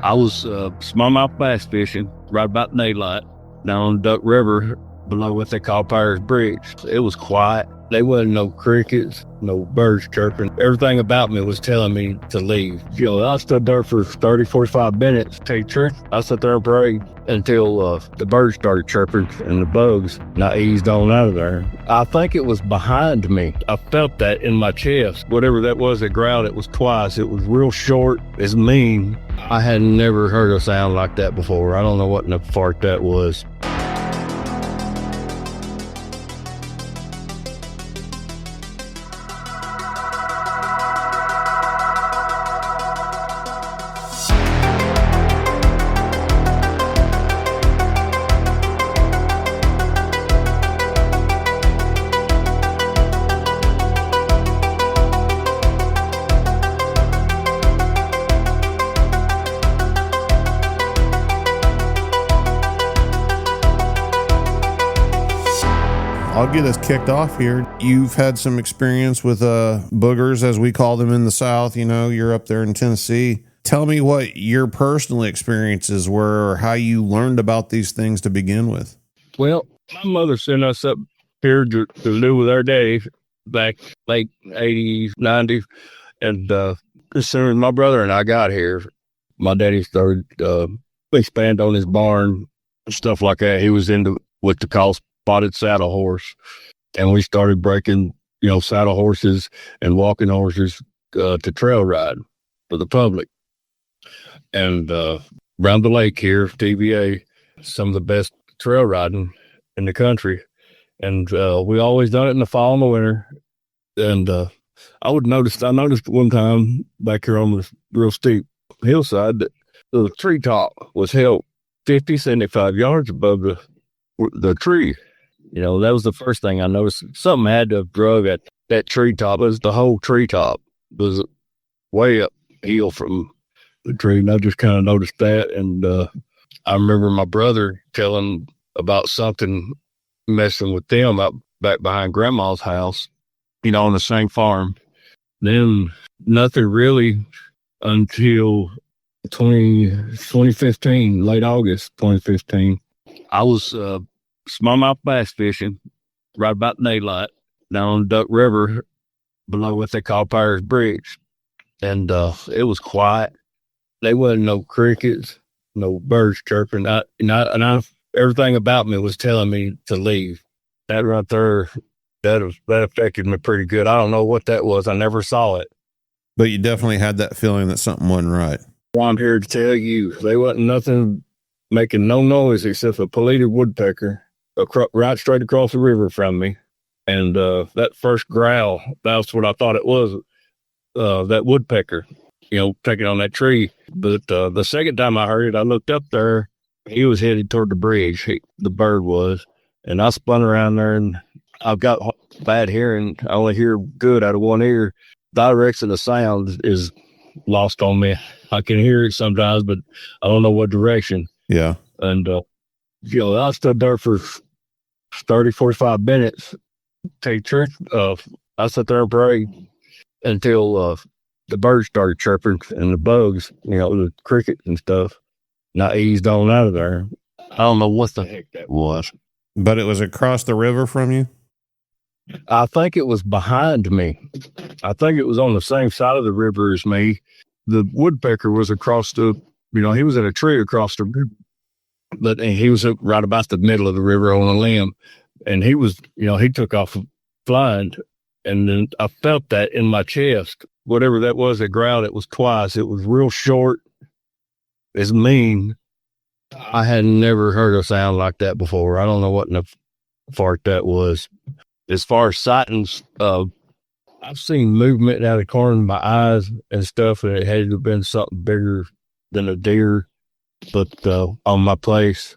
I was smallmouth bass fishing right about daylight down on Duck River below what they call Pirates Bridge. It was quiet. There wasn't no crickets, no birds chirping. Everything about me was telling me to leave. I stood there for 30, 45 minutes. Tell you the truth, I sat there and prayed until the birds started chirping and the bugs, and I eased on out of there. I think it was behind me. I felt that in my chest. Whatever that was that growled, it was twice. It was real short. It's mean. I had never heard a sound like that before. I don't know what in the fart that was. I'll get us kicked off here. You've had some experience with boogers, as we call them in the South. You're up there in Tennessee. Tell me what your personal experiences were, or how you learned about these things to begin with. Well, my mother sent us up here to live with our daddy back late 80s, 90s. And as soon as my brother and I got here, my daddy started expand on his barn and stuff like that. He was into what they call spotted saddle horse, and we started breaking saddle horses and walking horses to trail ride for the public. And around the lake here, TVA, some of the best trail riding in the country. And we always done it in the fall and the winter. And I noticed one time back here on the real steep hillside that the treetop was held 50, 75 yards above the tree. That was the first thing I noticed. Something had to have drug at that treetop. It was the whole treetop. It was way uphill from the tree, and I just kind of noticed that. And I remember my brother telling about something messing with them up back behind Grandma's house, on the same farm. Then nothing really until 2015, late August 2015. I was smallmouth bass fishing right about daylight down on Duck River below what they call Pirates Bridge. And it was quiet. There wasn't no crickets, no birds chirping. Everything about me was telling me to leave. That right there, that affected me pretty good. I don't know what that was. I never saw it. But you definitely had that feeling that something wasn't right. Well, I'm here to tell you, there wasn't nothing making no noise except a pileated woodpecker right straight across the river from me. And that first growl, that's what I thought it was, that woodpecker, taking on that tree. But the second time I heard it, I looked up there. He was headed toward the bridge, the bird was. And I spun around there, and I've got bad hearing. I only hear good out of one ear. Direction of sound is lost on me. I can hear it sometimes, but I don't know what direction. Yeah. And, I stood there for 30, 45 minutes. Tell you the truth, I sat there and prayed until the birds started chirping and the bugs, the crickets and stuff. And I eased on out of there. I don't know what the heck that was. But it was across the river from you? I think it was behind me. I think it was on the same side of the river as me. The woodpecker was across he was in a tree across the river. But he was right about the middle of the river on a limb. And he was, he took off flying. And then I felt that in my chest. Whatever that was that growled, it was twice. It was real short. It's mean. I had never heard a sound like that before. I don't know what in the fart that was. As far as sightings, I've seen movement out of the corner of my eyes and stuff, and it had to have been something bigger than a deer. But on my place,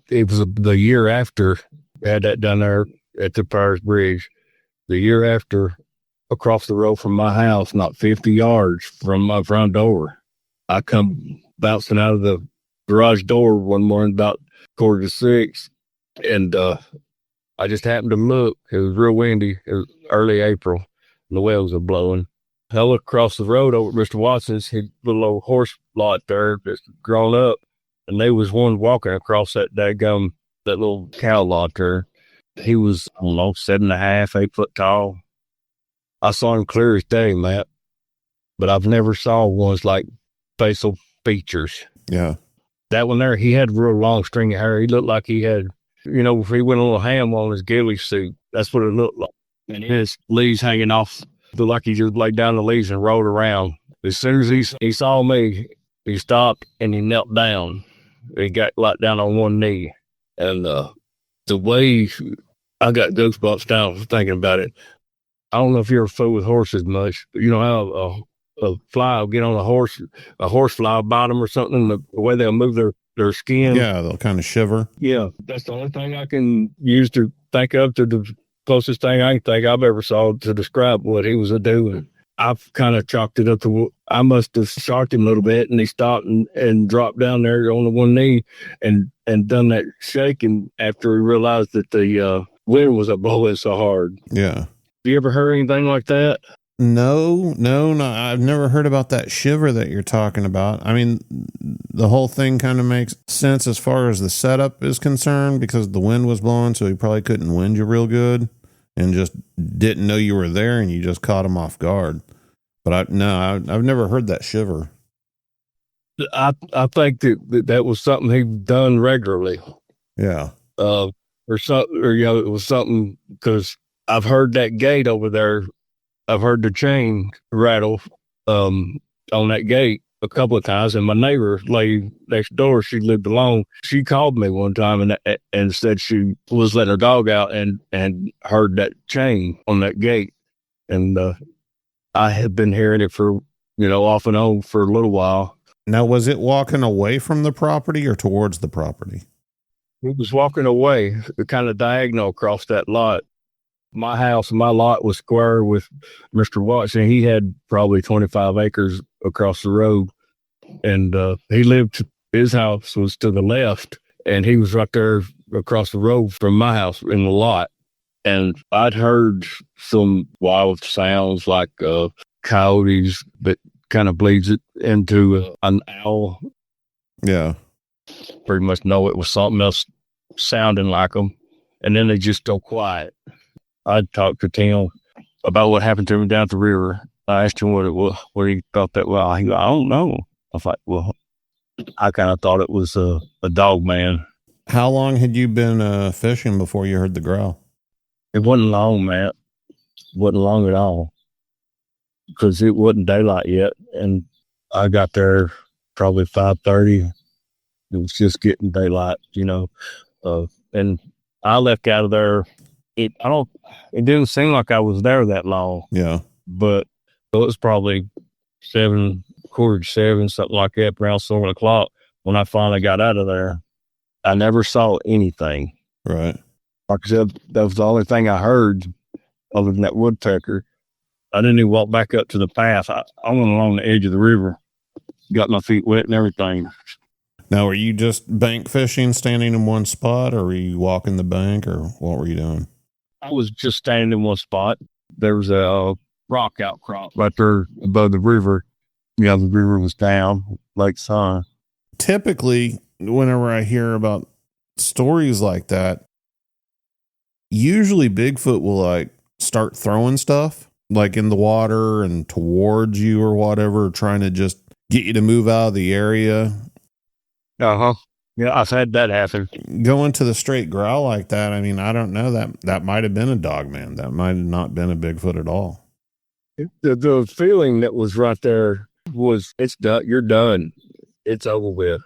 it was the year after I had that down there at the Pirates Bridge. The year after, across the road from my house, not 50 yards from my front door, I come bouncing out of the garage door one morning about 5:45, and I just happened to look. It was real windy. It was early April, and the whales were blowing. I looked across the road over at Mr. Watson's, his little old horse lot there that's grown up, and they was one walking across that little cow lot there. He was, I don't know, 7.5, 8 foot tall. I saw him clear as day, Matt, but I've never saw ones like facial features. Yeah. That one there, he had real long stringy hair. He looked like he had, if he went a little ham on his ghillie suit. That's what it looked like. And his leaves hanging off. Looked like he just laid down the leaves and rolled around. As soon as he saw me, he stopped and he knelt down. He got down on one knee. And the way I got goosebumps down thinking about it. I don't know if you're a fool with horses much, but you know how a fly will get on a horse fly bottom or something, the way they'll move their skin. Yeah, they'll kind of shiver. Yeah, that's the only thing I can use to think of, to the closest thing I can think I've ever saw to describe what he was doing. I've kind of chalked it up to, I must have shocked him a little bit, and he stopped and dropped down there on the one knee and done that shaking after he realized that the wind was blowing so hard. Yeah. Have you ever heard anything like that? No, I've never heard about that shiver that you're talking about. I mean, the whole thing kind of makes sense as far as the setup is concerned, because the wind was blowing, so he probably couldn't wind you real good and just didn't know you were there, and you just caught him off guard. But I've never heard that shiver. I think that was something he'd done regularly. Yeah. Or something, or it was something, because I've heard that gate over there. I've heard the chain rattle on that gate a couple of times, and my neighbor lady next door, she lived alone. She called me one time and said she was letting her dog out and heard that chain on that gate. And I had been hearing it for, off and on for a little while. Now, was it walking away from the property or towards the property? It was walking away, kind of diagonal across that lot. My house and my lot was square with Mr. Watson. He had probably 25 acres across the road, and his house was to the left, and he was right there across the road from my house in the lot. And I'd heard some wild sounds like coyotes, but kind of bleeds it into an owl. Yeah. Pretty much know it was something else sounding like them. And then they just go quiet. I talked to Tim about what happened to him down at the river. I asked him what he thought that was. He goes, I don't know. I was like, well, I kind of thought it was a dogman. How long had you been fishing before you heard the growl? It wasn't long, Matt. It wasn't long at all, because it wasn't daylight yet. And I got there probably 5:30. It was just getting daylight, and I left out of there. It didn't seem like I was there that long. Yeah. But it was probably 7, quarter to 7, something like that, around 7 o'clock when I finally got out of there. I never saw anything. Right. Like I said, that was the only thing I heard other than that woodpecker. I didn't even walk back up to the path. I went along the edge of the river, got my feet wet and everything. Now, were you just bank fishing, standing in one spot, or were you walking the bank, or what were you doing? I was just standing in one spot. There was a rock outcrop right there above the river. Yeah, the river was down, like sun. Typically, whenever I hear about stories like that, usually Bigfoot will start throwing stuff in the water and towards you or whatever, trying to just get you to move out of the area. Uh-huh. Yeah, I've had that happen. Going to the straight growl like that, I mean, I don't know, that might have been a dogman. That might have not been a Bigfoot at all. The feeling that was right there was, it's done. You're done. It's over with.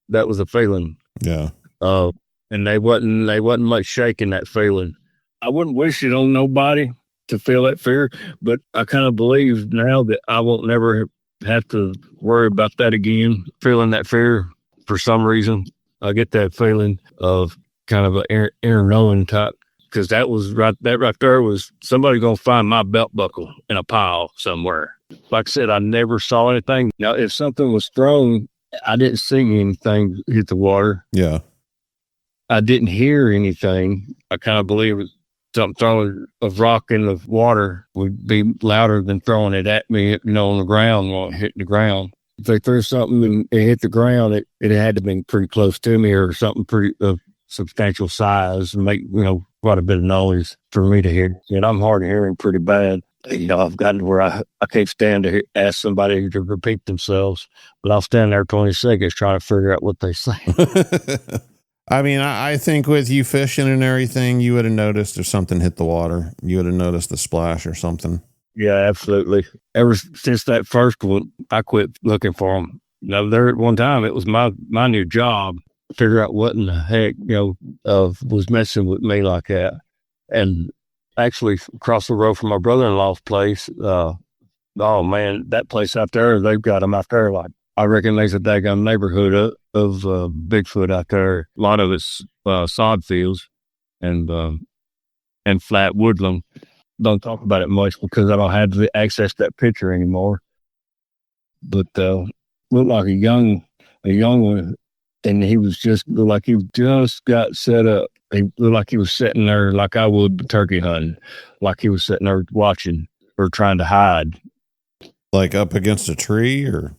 That was a feeling. Yeah. And they wasn't much shaking that feeling. I wouldn't wish it on nobody to feel that fear, but I kind of believe now that I won't never have to worry about that again, feeling that fear. For some reason, I get that feeling of kind of an inner knowing type, because that right there was somebody going to find my belt buckle in a pile somewhere. Like I said, I never saw anything. Now, if something was thrown, I didn't see anything hit the water. Yeah. I didn't hear anything. I kind of believe something throwing a rock in the water would be louder than throwing it at me, on the ground when it hit the ground. If they threw something and it hit the ground, it had to be pretty close to me or something pretty of substantial size and make, quite a bit of noise for me to hear. And I'm hard of hearing pretty bad. I've gotten to where I can't stand to ask somebody to repeat themselves, but I'll stand there 20 seconds trying to figure out what they say. I mean, I think with you fishing and everything, you would have noticed if something hit the water. You would have noticed the splash or something. Yeah, absolutely. Ever since that first one, I quit looking for them. There at one time, it was my new job to figure out what in the heck, was messing with me like that. And actually, across the road from my brother-in-law's place, oh man, that place out there, they've got them out there. Like, I reckon there's a daggone neighborhood of Bigfoot out there. A lot of it's sod fields and flat woodland. Don't talk about it much because I don't have the access to that picture anymore. But looked like a young one, and he was looked like he just got set up. He looked like he was sitting there like I would turkey hunting, like he was sitting there watching or trying to hide. Like up against a tree or?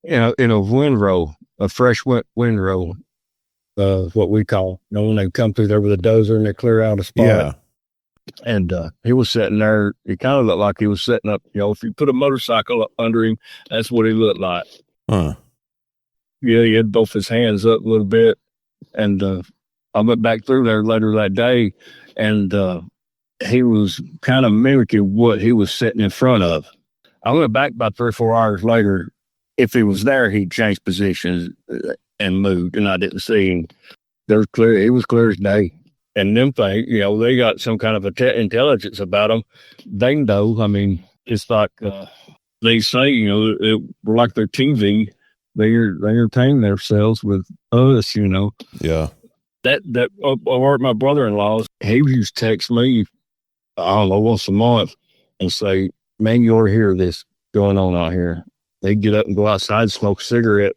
In a windrow, a fresh windrow, what we call, when they come through there with a dozer and they clear out a spot. Yeah. And he was sitting there. He kind of looked like he was sitting up, if you put a motorcycle up under him, that's what he looked like. Huh. Yeah, he had both his hands up a little bit. And I went back through there later that day, and he was kind of mimicking what he was sitting in front of. I went back about 3 or 4 hours later. If he was there, he'd changed positions and moved, and I didn't see him. He was clear as day. And them things, they got some kind of intelligence about them. They know. I mean, it's like they say, it, like their TV. They entertain themselves with us, Yeah. Or my brother-in-law, he used to text me, I don't know, once a month and say, man, you ought to hear this going on out here. They get up and go outside, smoke a cigarette,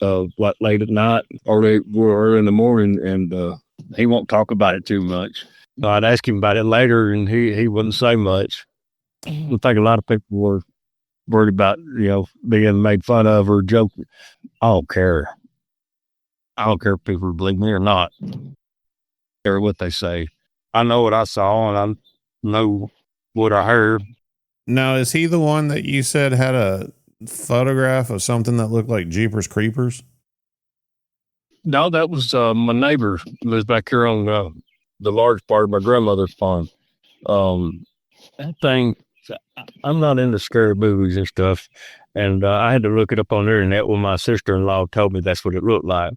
like late at night or early in the morning, and he won't talk about it too much. I'd ask him about it later, and he wouldn't say much. I think a lot of people were worried about, being made fun of or joking. I don't care. I don't care if people believe me or not, or what they say. I know what I saw, and I know what I heard. Now, is he the one that you said had a photograph of something that looked like Jeepers Creepers? No, that was my neighbor who lives back here on the large part of my grandmother's farm. That thing, I'm not into scary movies and stuff, and I had to look it up on the internet when my sister-in-law told me that's what it looked like.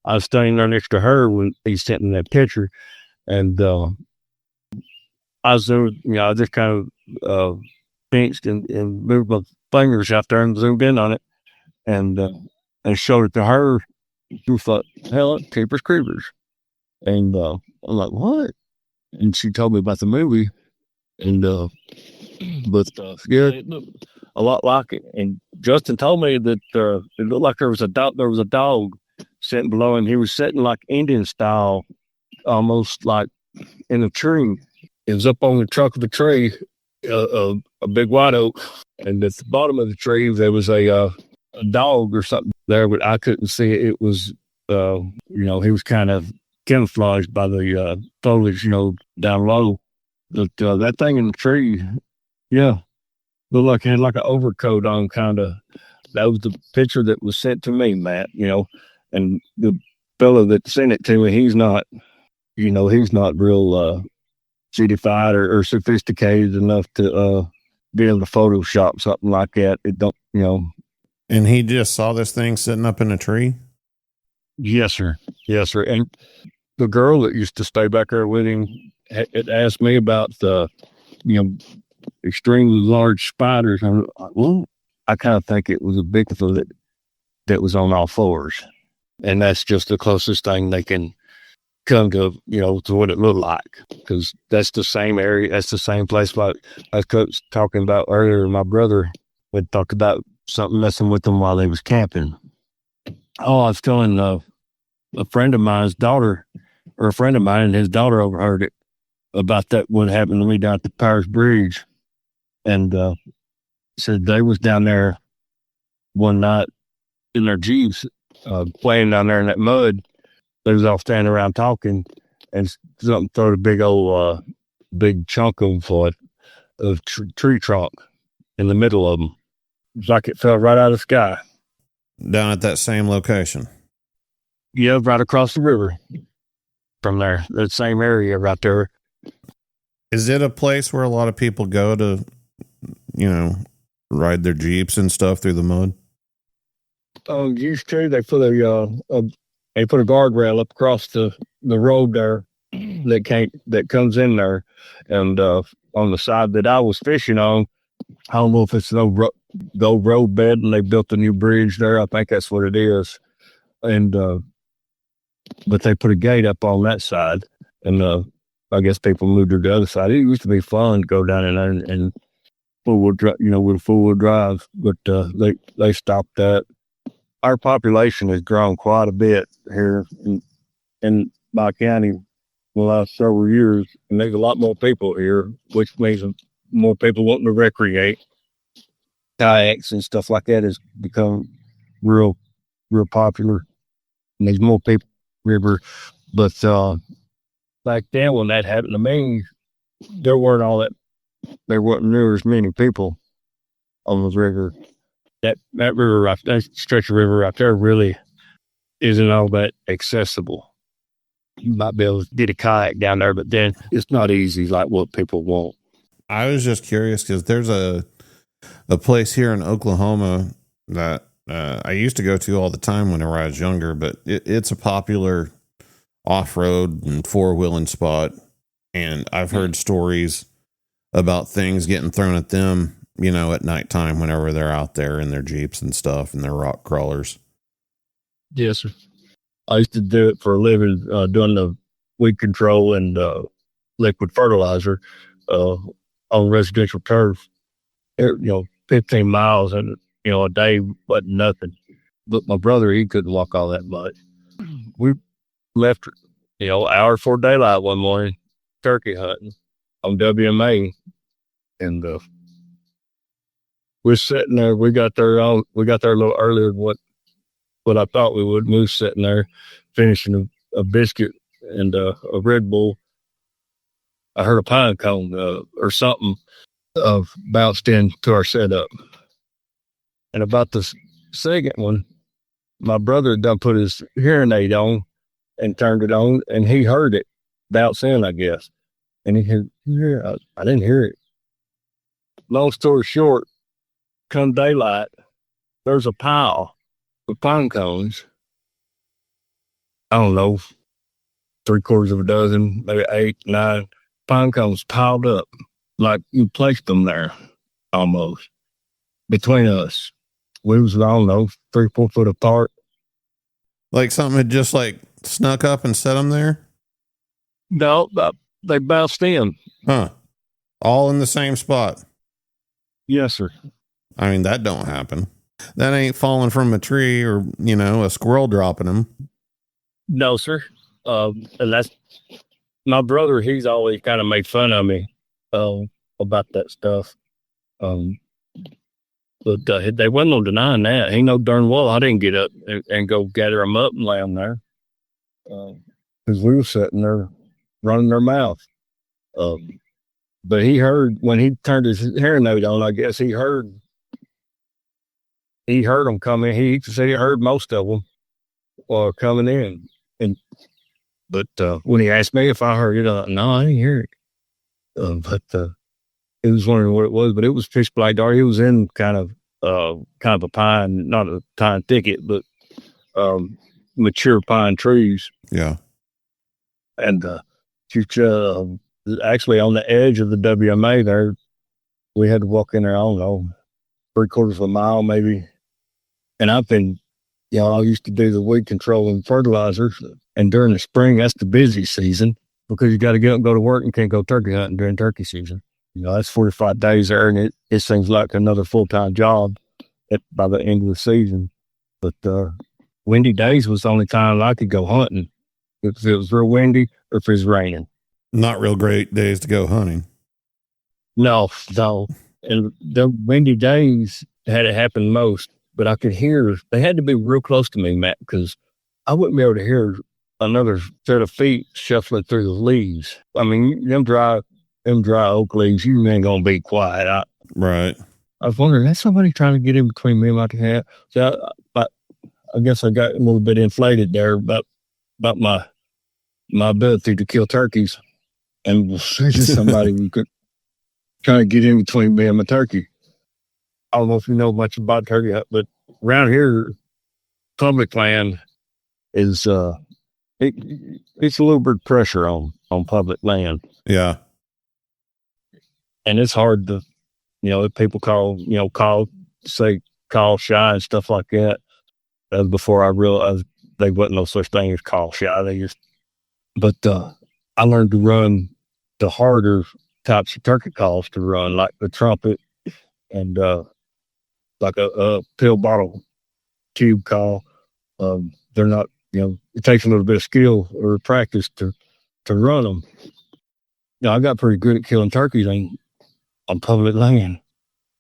I was standing there next to her when he sent me that picture, and I was there, I just kind of pinched and moved my fingers out there and zoomed in on it, and showed it to her. She thought, hell, Jeepers Creepers. And I'm like, what? And she told me about the movie. And, yeah, it looked a lot like it. And Justin told me that it looked like there was a dog sitting below him. He was sitting like Indian style, almost like in a tree. It was up on the trunk of the tree, a big white oak. And at the bottom of the tree, there was a dog or something there, but I couldn't see it. It was, he was kind of camouflaged by the foliage, down low. But that thing in the tree, yeah, looked like it had like an overcoat on, kind of. That was the picture that was sent to me, Matt, and the fellow that sent it to me, he's not real citified or sophisticated enough to be able to Photoshop something like that. It don't, And he just saw this thing sitting up in a tree? Yes, sir. Yes, sir. And the girl that used to stay back there with him had asked me about the, extremely large spiders. I'm like, well, I kind of think it was a Bigfoot that was on all fours. And that's just the closest thing they can come to, to what it looked like. Because that's the same area. That's the same place like I was talking about earlier. My brother would talk about something messing with them while they was camping. Oh, I was telling a friend of mine's daughter, or a friend of mine and his daughter overheard it. about that, what happened to me down at the Powers Bridge. And said they was down there one night in their Jeeps, playing down there in that mud. They was all standing around talking, and something throwed a big chunk of tree trunk in the middle of them. It was like it fell right out of the sky. Down at that same location. Yeah, right across the river from there, that same area right there. Is it a place where a lot of people go to, ride their Jeeps and stuff through the mud? Oh, used to. They put a guardrail up across the road there that comes in there, and on the side that I was fishing on, I don't know if it's the old road bed, and they built a new bridge there. I think that's what it is, and but they put a gate up on that side, and I guess people moved to the other side. It used to be fun to go down in there and with full-wheel drive, but they stopped that. Our population has grown quite a bit here in my county in the last several years, and there's a lot more people here, which means more people wanting to recreate. Kayaks and stuff like that has become real popular, and there's more people river. But back then, when that happened to me, there wasn't near as many people on the river. That river, that stretch of river right there, really isn't all that accessible. You might be able to get a kayak down there, but then it's not easy like what people want. I was just curious because there's a place here in Oklahoma that I used to go to all the time whenever I was younger, but it's a popular off-road and four-wheeling spot, and I've heard stories about things getting thrown at them, at nighttime whenever they're out there in their Jeeps and stuff and their rock crawlers. Yes, sir. I used to do it for a living, doing the weed control and liquid fertilizer on residential turf. 15 miles and a day wasn't nothing. But my brother, he couldn't walk all that much. We left, hour before daylight one morning, turkey hunting on WMA, and we're sitting there. We got there a little earlier than what I thought we would. We was sitting there finishing a biscuit and a Red Bull. I heard a pine cone or something bounced into our setup. And about the second one, my brother had done put his hearing aid on and turned it on, and he heard it bounce in, I guess. And he said, "Yeah, I didn't hear it." Long story short, come daylight, there's a pile of pine cones. I don't know, 3/4 of a dozen, maybe 8, 9 pine cones piled up, like you placed them there almost between us. We was, I don't know, 3-4 foot apart. Like something had just snuck up and set them there? No, they bounced in. Huh. All in the same spot? Yes, sir. I mean, that don't happen. That ain't falling from a tree or, a squirrel dropping them. No, sir. And that's my brother. He's always kind of made fun of me about that stuff. But they wasn't no denying that. He know darn well I didn't get up and go gather them up and lay them there. Because we were sitting there running their mouth. But he heard, when he turned his hearing aid on, I guess he heard them coming. He said he heard most of them coming in. But when he asked me if I heard it, no, I didn't hear it. But he was wondering what it was. But it was pitch black dark. He was in kind of a pine, not a pine thicket, but mature pine trees. Yeah. And actually on the edge of the WMA there, we had to walk in there, I don't know, 3/4 of a mile maybe. And I've been, I used to do the weed control and fertilizers. And during the spring, that's the busy season because you got to get up and go to work and can't go turkey hunting during turkey season. That's 45 days there, and it seems like another full-time job by the end of the season. But windy days was the only time I could go hunting, if it was real windy or if it was raining. Not real great days to go hunting. No. And the windy days had it happen most, but I could hear, they had to be real close to me, Matt, because I wouldn't be able to hear another set of feet shuffling through the leaves. I mean, them dry oak leaves, you ain't going to be quiet. Right. I was wondering, that's somebody trying to get in between me and my cat. So I guess I got a little bit inflated there about my ability to kill turkeys. And just somebody who could try to get in between me and my turkey. I don't know if you know much about turkey hunt, but around here, public land is it's a little bit pressure on public land. Yeah. And it's hard to, if people call shy and stuff like that. That was before I realized there wasn't no such thing as call shy. But I learned to run the harder types of turkey calls to run, like the trumpet and like a pill bottle tube call. They're not, it takes a little bit of skill or practice to run them. I got pretty good at killing turkeys on public land,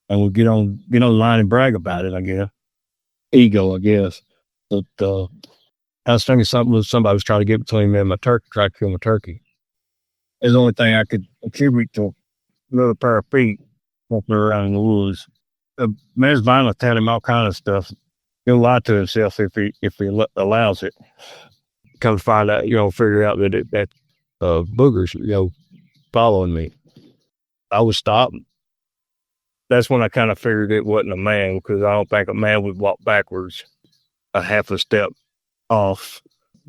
and we'll get on the line and brag about it. I guess ego, I guess. But I was thinking something was somebody was trying to get between me and my turkey, try to kill my turkey. It's the only thing I could attribute to another pair of feet walking around in the woods. Man's violent tell him all kind of stuff. He'll lie to himself if he allows it. Come to find out, figure out that Boogers, following me. I was stopping. That's when I kind of figured it wasn't a man, because I don't think a man would walk backwards a half a step off.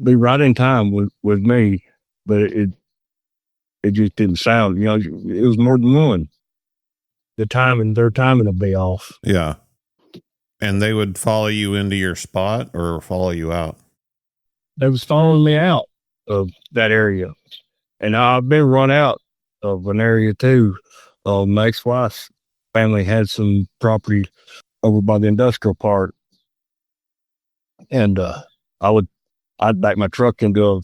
Be right in time with me, but it just didn't sound, it was more than one. Their timing will be off. Yeah. And they would follow you into your spot or follow you out? They was following me out of that area. And I've been run out of an area too. My ex-wife's family had some property over by the industrial park. And I'd back my truck into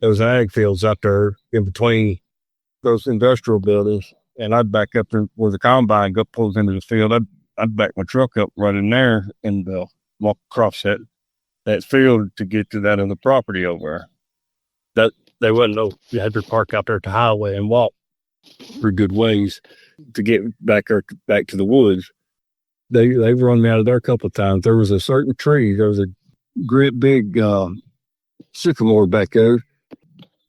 those ag fields out there in between those industrial buildings. And I'd back up there where the combine pulls into the field. I'd back my truck up right in there and walk across that field to get to that other property over there. They wasn't you had to park out there at the highway and walk for good ways to get back to the woods. They've run me out of there a couple of times. There was a certain tree. There was a great big sycamore back there.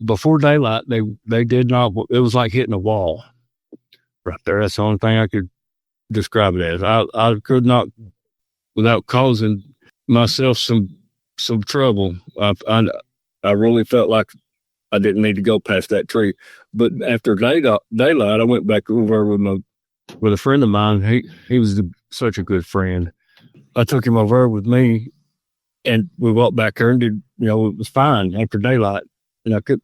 Before daylight, they did not. It was like hitting a wall right there. That's the only thing I could describe it as. I could not, without causing myself some trouble. I really felt like I didn't need to go past that tree. But after daylight, I went back over with a friend of mine. He was such a good friend. I took him over with me, and we walked back there and did. It was fine after daylight, and I could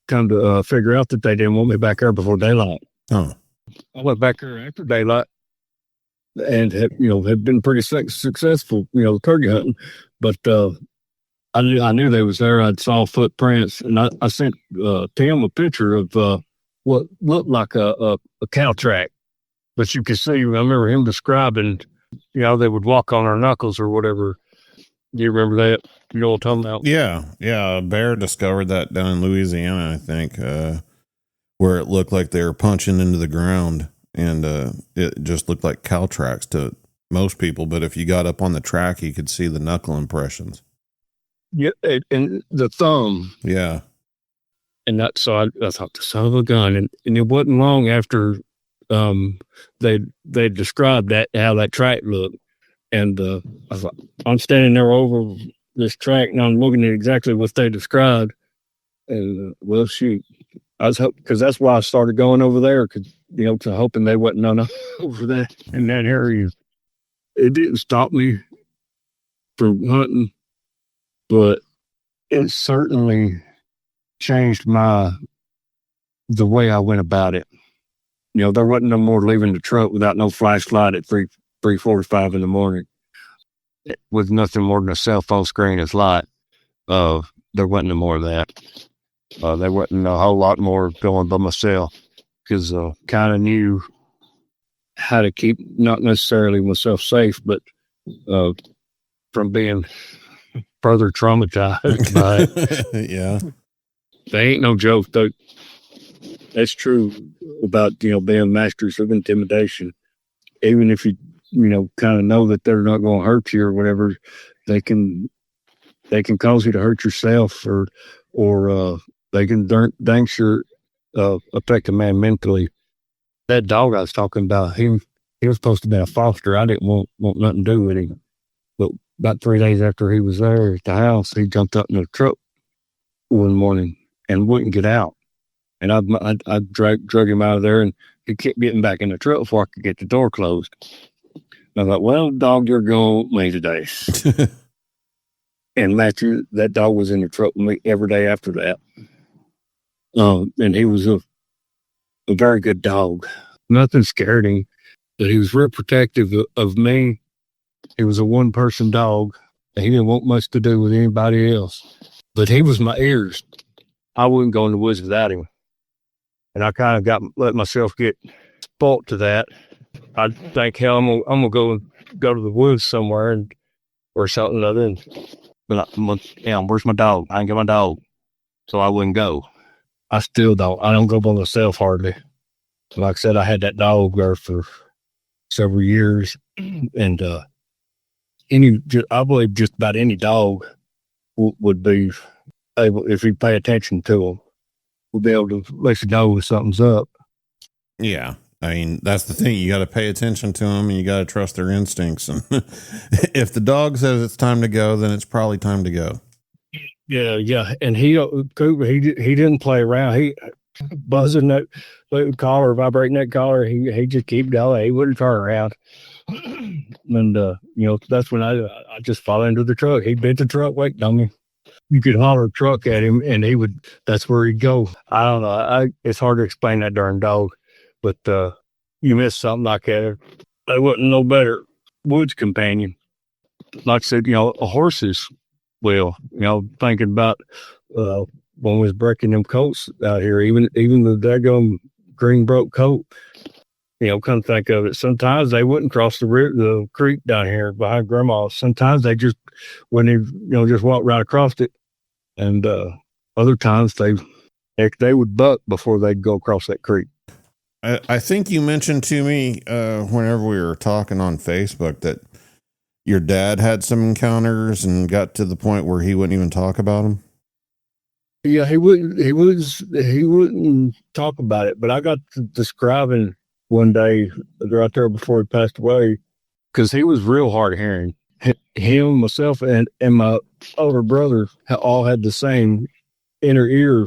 come to figure out that they didn't want me back there before daylight. Oh. I went back there after daylight and had been pretty successful, turkey hunting. But I knew they was there. I saw footprints, and I sent Tim a picture of what looked like a cow track. But you could see, I remember him describing, they would walk on their knuckles or whatever. Do you remember that? You know what I'm talking about? Yeah. A bear discovered that down in Louisiana, I think, where it looked like they were punching into the ground, and it just looked like cow tracks to most people. But if you got up on the track, you could see the knuckle impressions. Yeah, and the thumb. Yeah. And so I thought, the son of a gun. And it wasn't long after they described that, how that track looked. And I thought, I'm standing there over this track, and I'm looking at exactly what they described. And well, shoot, I was hoping, because that's why I started going over there, because to hoping they wasn't none over there in that area. It didn't stop me from hunting, but it certainly changed the way I went about it. There wasn't no more leaving the truck without no flashlight at 3:45 in the morning with nothing more than a cell phone screen as light. There wasn't no more of that. There wasn't a whole lot more going by myself because kind of knew how to keep not necessarily myself safe, but from being further traumatized by it. Yeah. They ain't no joke, though. That's true about, being masters of intimidation. Even if you, kind of know that they're not going to hurt you or whatever, they can cause you to hurt yourself or they can dang sure affect a man mentally. That dog I was talking about, he was supposed to be a foster. I didn't want nothing to do with him. But about 3 days after he was there at the house, he jumped up in the truck one morning and wouldn't get out. And I drug him out of there, and he kept getting back in the truck before I could get the door closed. And I thought, well, dog, you're going with me today. And Matthew, that dog was in the truck with me every day after that. And he was a very good dog. Nothing scared him, but he was real protective of me. He was a one-person dog, and he didn't want much to do with anybody else. But he was my ears. I wouldn't go in the woods without him. And I kind of let myself get spoilt to that. I think, hell, I'm gonna go to the woods somewhere or something other. And but where's my dog? I ain't got my dog, so I wouldn't go. I still don't. I don't go by myself hardly. Like I said, I had that dog there for several years, and I believe just about any dog would be able, if you pay attention to them, would be able to let you know if something's up. Yeah. I mean, that's the thing. You got to pay attention to them and you got to trust their instincts. And if the dog says it's time to go, then it's probably time to go. Yeah. And he didn't play around. He buzzing that collar, vibrating that collar. He just keep going. He wouldn't turn around. And, that's when I just fall into the truck. He'd bent the truck waiting on me. You could holler truck at him and that's where he'd go. I don't know. It's hard to explain that darn dog, but you miss something like that. They wouldn't no better woods companion. Like I said, a horse's will, thinking about when we was breaking them coats out here, even the daggone green broke coat, come think of it. Sometimes they wouldn't cross the creek down here behind Grandma's. Sometimes they just, when they, just walk right across it. And other times they would buck before they'd go across that creek. I think you mentioned to me whenever we were talking on Facebook that your dad had some encounters and got to the point where he wouldn't even talk about them. Yeah, he wouldn't talk about it. But I got to describing one day right there before he passed away, because he was real hard of hearing. Him, myself, and my older brother all had the same inner ear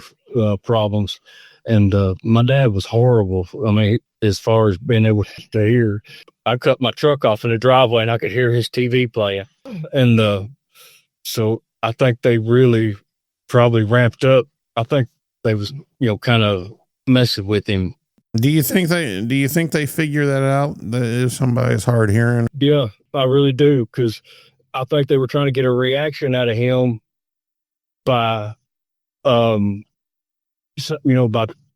problems. And my dad was horrible. I mean, as far as being able to hear, I cut my truck off in the driveway and I could hear his TV playing. And so I think they really probably ramped up. I think they was, kind of messing with him. Do you think they figure that out? That if somebody's hard hearing? Yeah, I really do. Because I think they were trying to get a reaction out of him by, by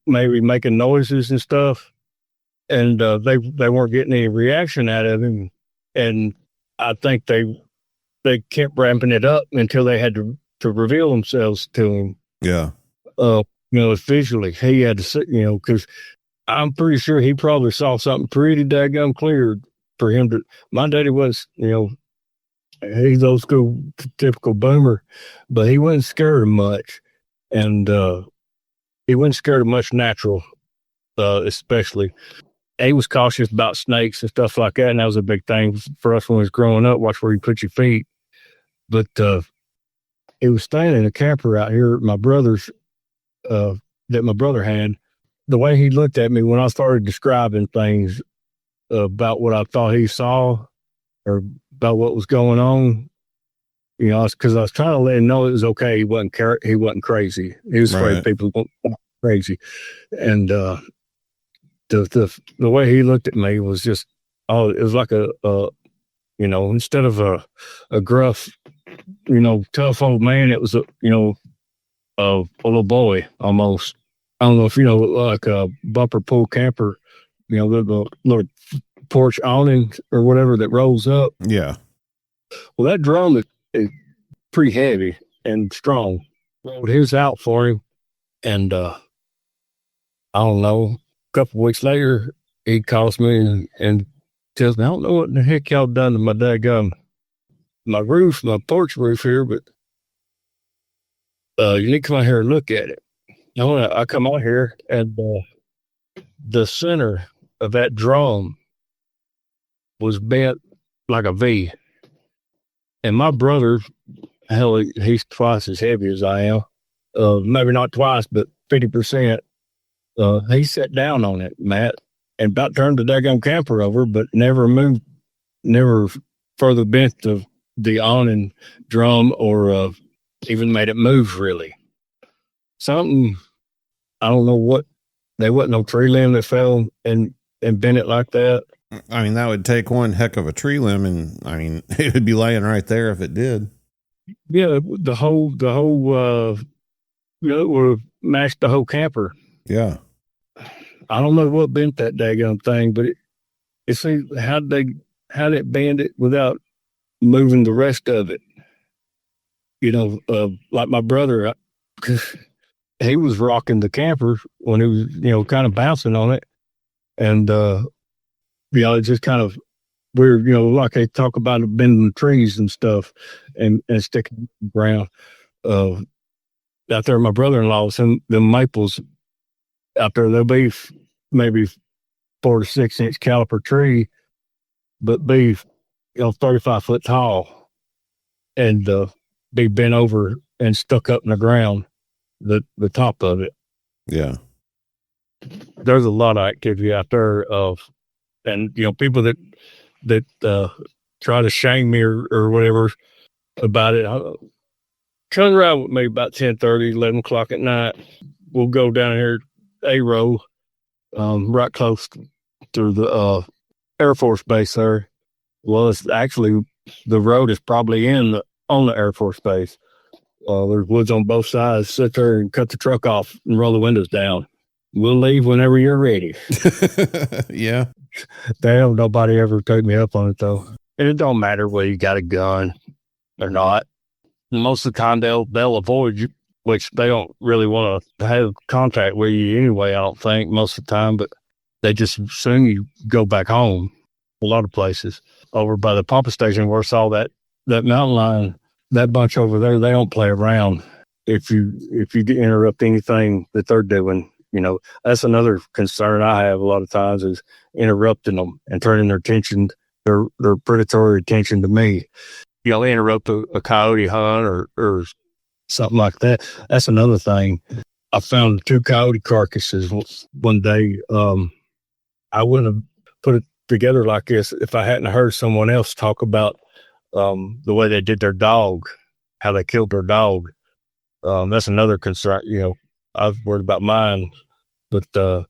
maybe making noises and stuff. And they weren't getting any reaction out of him. And I think they kept ramping it up until they had to reveal themselves to him. Yeah. Visually, he had to sit, because I'm pretty sure he probably saw something pretty daggum clear for him to. My daddy was, he's old school, typical boomer, but he wasn't scared of much. And he wasn't scared of much natural, especially. He was cautious about snakes and stuff like that, and that was a big thing for us when we was growing up. Watch where you put your feet. But he was staying in a camper out here at my brother's, that my brother had. The way he looked at me when I started describing things about what I thought he saw or about what was going on, because I was trying to let him know it was okay. He wasn't crazy. He was afraid people weren't crazy. And the way he looked at me was just, it was like instead of a gruff, tough old man, it was of a little boy almost. I don't know if you know, like a bumper pull camper, the little porch awning or whatever that rolls up. Yeah. Well, that drum is pretty heavy and strong. Rolled his out for him, and I don't know. A couple of weeks later, he calls me and tells me, "I don't know what in the heck y'all done to my daggum my roof, my porch roof here, but you need to come out here and look at it." I come out here, and the center of that drum was bent like a V. And my brother, hell, he's twice as heavy as I am. Maybe not twice, but 50%. He sat down on it, Matt, and about turned the daggum camper over, but never moved, never further bent the awning drum or even made it move, really. Something, I don't know what, there wasn't no tree limb that fell and bent it like that. I mean, that would take one heck of a tree limb, and I mean, it would be laying right there if it did. Yeah, the whole, it would have mashed the whole camper. Yeah. I don't know what bent that daggum thing, but it seems how it bend it without moving the rest of it. Like my brother, he was rocking the camper when he was, kind of bouncing on it. And, it just kind of weird, like they talk about bending trees and stuff and sticking the ground. Out there, my brother-in-law's, them maples out there, they'll be maybe 4 to 6 inch caliper tree, but be, 35 foot tall and be bent over and stuck up in the ground, the top of it. Yeah. There's a lot of activity out there and people that try to shame me or whatever about it. Come around with me about 10:30, 11 o'clock at night. We'll go down here, A-row, right close to the Air Force Base there. Well, it's actually, the road is probably on the Air Force Base. There's woods on both sides. Sit there and cut the truck off and roll the windows down. We'll leave whenever you're ready. Yeah. Damn, nobody ever took me up on it, though. And it don't matter whether you got a gun or not. Most of the time, they'll avoid you, which they don't really want to have contact with you anyway, I don't think, most of the time. But they just soon you go back home. A lot of places. Over by the pumping station where it's all that mountain lion, that bunch over there, they don't play around. If you interrupt anything that they're doing, that's another concern I have a lot of times is interrupting them and turning their attention, their predatory attention to me. Interrupt a coyote hunt or something like that. That's another thing. I found 2 coyote carcasses one day. I wouldn't have put it together like this if I hadn't heard someone else talk about the way they did their dog, how they killed their dog. That's another concern. I was worried about mine, but the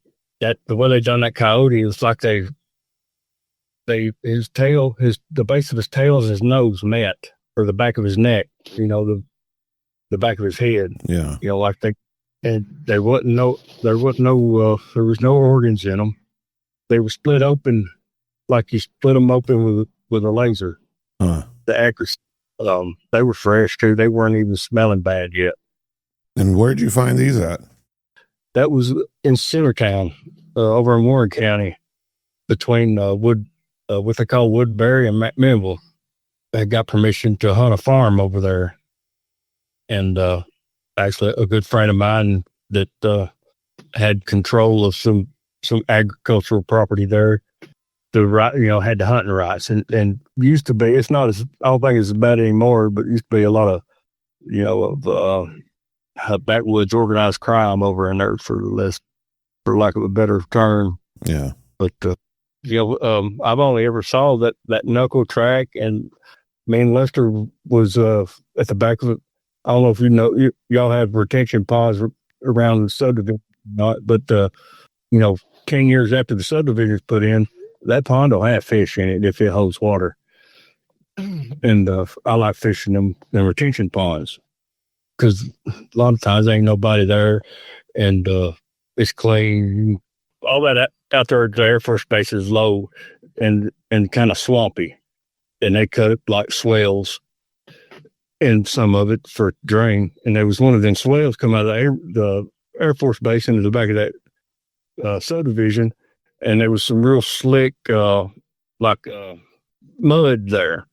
way they done that coyote, it's like the base of his tail and his nose met, or the back of his neck, the back of his head. Yeah. There was no organs in them. They were split open like you split them open with a laser. Huh. The accuracy. They were fresh too. They weren't even smelling bad yet. And where'd you find these at? That was in Centertown, over in Warren County, between what they call Woodbury and McMinnville. I got permission to hunt a farm over there, and actually a good friend of mine that had control of some agricultural property there. Had the hunting rights, and used to be. It's not as, I don't think it's as bad anymore, but it used to be a lot of backwoods organized crime over in there for lack of a better term. Yeah. But I've only ever saw that knuckle track, and me and Lester was at the back of it. I don't know if y'all have retention ponds around the subdivision, not, but 10 years after the subdivision is put in, that pond will have fish in it if it holds water. And I like fishing them retention ponds. because a lot of times ain't nobody there, and it's clean. All that out there, the Air Force Base is low and kind of swampy, and they cut it like swales, and some of it for drain. And there was one of them swales come out of the Air Force Base into the back of that subdivision, and there was some real slick mud there,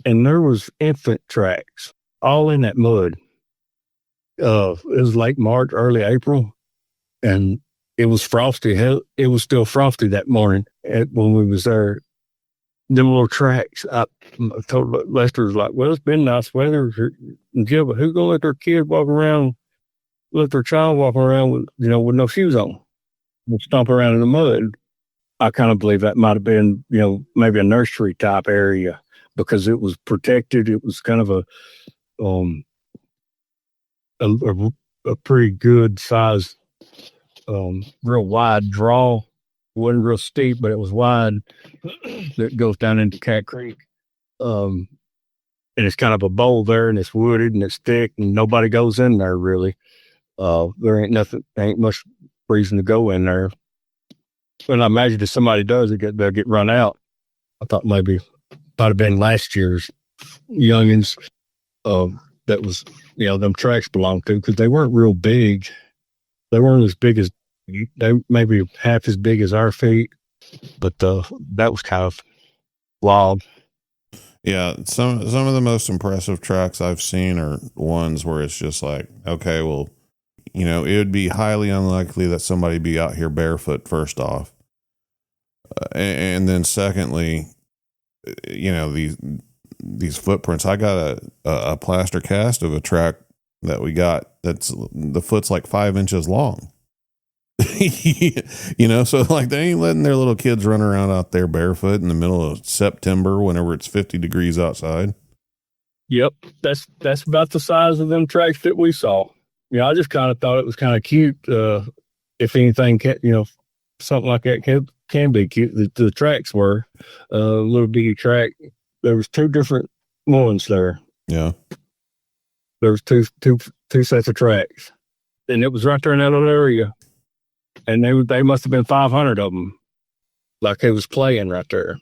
and there was infant tracks all in that mud. It was late March, early April, and it was frosty. Hell, it was still frosty that morning when we was there. Them little tracks. I told Lester, was like, well, it's been nice weather. Yeah, but who's gonna let their kid walk around, let their child walk around with no shoes on, and stomp around in the mud? I kind of believe that might have been, maybe a nursery type area, because it was protected. It was kind of a pretty good size, real wide draw. It wasn't real steep, but it was wide. That goes down into Cat Creek. And it's kind of a bowl there, and it's wooded and it's thick, and nobody goes in there really. There ain't much reason to go in there. And I imagine if somebody does, they'll get run out. I thought maybe might have been last year's youngins that was, them tracks belonged to, because they weren't real big. They weren't as big as, they maybe half as big as our feet, but that was kind of wild. Yeah, some of the most impressive tracks I've seen are ones where it's just like, okay, well, it would be highly unlikely that somebody be out here barefoot, first off. And then secondly, these footprints. I got a plaster cast of a track that we got that's the foot's like 5 inches long. So like they ain't letting their little kids run around out there barefoot in the middle of September whenever it's 50 degrees outside. Yep, that's about the size of them tracks that we saw. I just kind of thought it was kind of cute. If anything, something like that can be cute. The tracks were a little bitty track. There was two different ones there. Yeah, there was two sets of tracks, and it was right there in that little area. And they must have been 500 of them, like it was playing right there.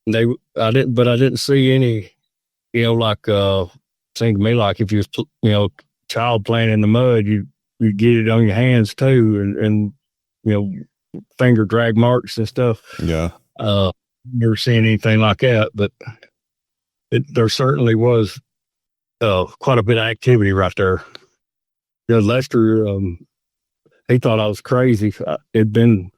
And I didn't see any, seemed to me like if you was, child playing in the mud, you get it on your hands too, and finger drag marks and stuff. Yeah. Never seen anything like that, but there certainly was quite a bit of activity right there. Lester, he thought I was crazy. It'd been,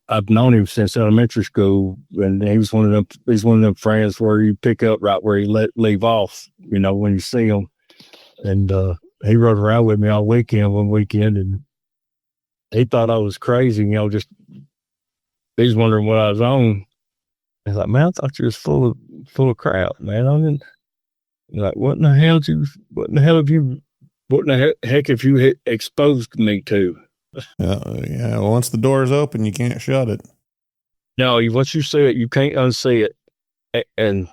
I've known him since elementary school, and he was one of them friends where you pick up right where you leave off, when you see him. And he rode around with me all weekend, one weekend, and he thought I was crazy, just he's wondering what I was on. I was like, man, I thought you was full of crap, man. I didn't, like, what in the heck have you exposed me to? Yeah. Once the door's open, you can't shut it. No, once you see it, you can't unsee it. And,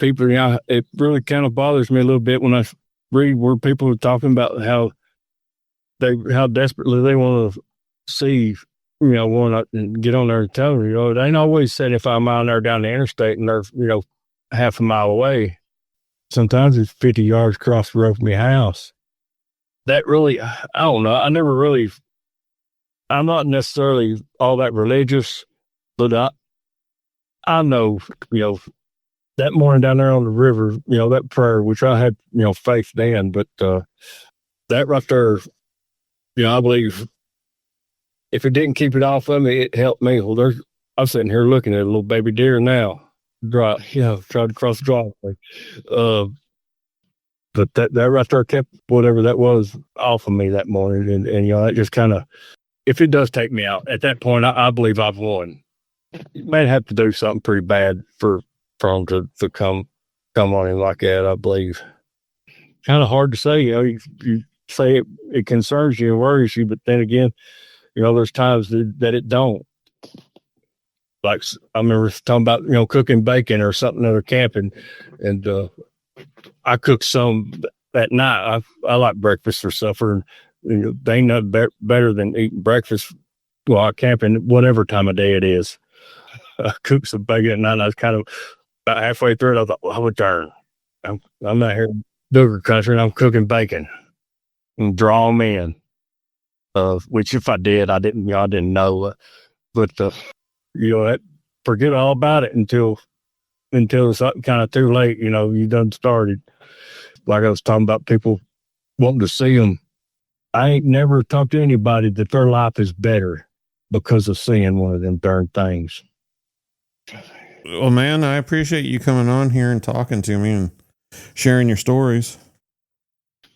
people, it really kind of bothers me a little bit when I read where people are talking about how desperately they want to see, want to get on there and tell them, it ain't always 75 miles an hour down the interstate and they're, half a mile away. Sometimes it's 50 yards across the road from your house. That really, I don't know. I'm not necessarily all that religious, but I know, that morning down there on the river, that prayer, which I had, faith in, but that right there, I believe if it didn't keep it off of me, it helped me. Well, I'm sitting here looking at a little baby deer now. Trying to cross the driveway. But that right there kept whatever that was off of me that morning. And that just kind of, if it does take me out, at that point, I believe I've won. You may have to do something pretty bad for him to come on him like that, I believe. Kind of hard to say, you say it concerns you and worries you, but then again, there's times that it don't. Like I remember talking about, cooking bacon or something at a camping, and I cook some at night. I like breakfast for supper. They ain't nothing better than eating breakfast while camping, whatever time of day it is. I cook some bacon at night. And I was kind of about halfway through it. I thought, well, I would turn. I'm not here in Booger country, and I'm cooking bacon and draw them in. Which if I did, I didn't know. But forget all about it until it's kind of too late. You done started. Like I was talking about people wanting to see them. I ain't never talked to anybody that their life is better because of seeing one of them darn things. Well, man, I appreciate you coming on here and talking to me and sharing your stories.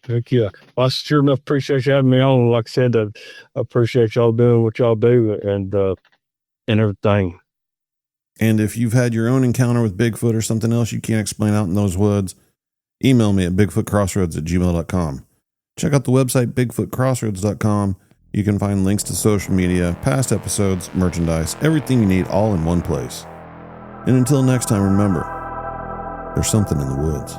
Heck yeah. Well, I sure enough appreciate you having me on. Like I said, I appreciate y'all doing what y'all do and everything. And if you've had your own encounter with Bigfoot or something else you can't explain out in those woods, email me at bigfootcrossroads@gmail.com. Check out the website, bigfootcrossroads.com. You can find links to social media, past episodes, merchandise, everything you need all in one place. And until next time, remember, there's something in the woods.